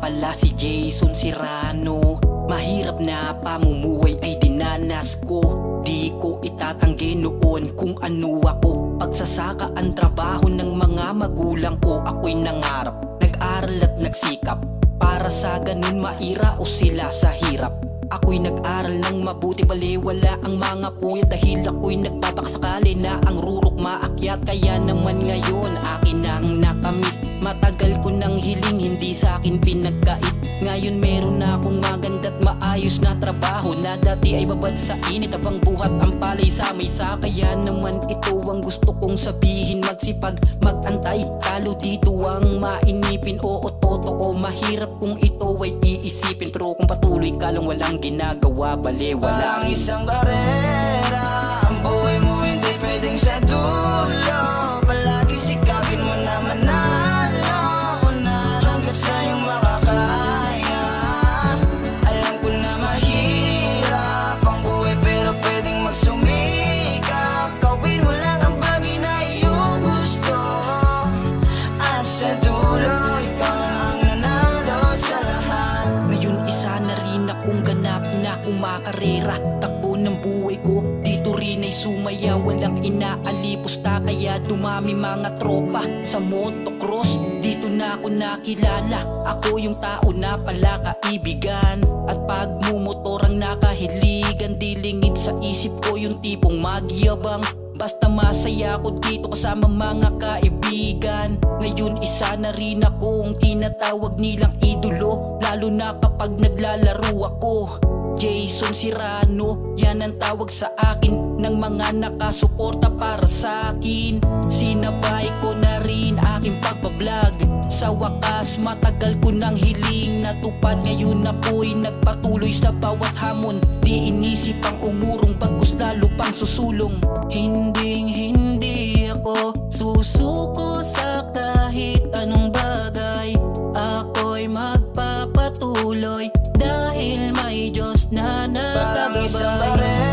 pala si Jason Serrano. Mahirap na pamumuhay ay dinanas ko. Di ko itatanggi noon kung ano ako. Pagsasaka ang trabaho ng mga magulang ko. Ako'y nangarap, nag-aral at nagsikap para sa ganun maira o sila sa hirap. Ako'y nag-aral ng mabuti, baliwala ang mga puya dahil ako'y nagbabakasakali na ang rurok maakyat. Kaya naman ngayon akin ang nakamit. Matagal ko nang hiling, hindi sa akin pinagkait. Ngayon meron na akong maganda't maayos na trabaho na dati ay babad sa init habang buhat ang palay sa mesa. Kaya naman ito ang gusto kong sabihin, magsipag, magantay, talo dito ang mainipin. Oo, totoo, mahirap kung ito ay iisipin, pero kung patuloy ka lang walang ginagawa, baliwala. Parang isang karera, ang buhay mo hindi pwedeng sa dulo. Palagi sikapin mo na manalo, una hanggat sa'yong makakaya. Alam ko na mahirap ang buhay pero pwedeng magsumikap. Gawin mo lang ang bagay na iyong gusto, at sa dulo ikaw lang ang nanalo sa lahat. Ngayon isa na rin akong ganap na kumakarera. Takbo ng buhay ko, dito rin ay sumaya. Walang inaalipusta kaya dumami mga tropa sa motocross. Dito na ako nakilala, ako yung tao na pala kaibigan. At pag mumotor ang nakahiligan, dilingid sa isip ko yung tipong magyabang. Basta masaya ako dito kasama mga kaibigan. Ngayon isa na rin akong tinatawag nilang idolo, lalo na kapag naglalaro ako. Jason Serrano, yan ang tawag sa akin ng mga nakasuporta para sa akin. Sinabay ko na rin aking pagbablog. Sa wakas matagal ko nang hiling natupad. Ngayon ako'y nagpatuloy sa bawat hamon. Di inisip ang umurong bagkus lalo pang susulong. Hindi ako susuko sa kahit anong bagay. Ako'y magpapatuloy dahil may Diyos na Parang isang nagagabay.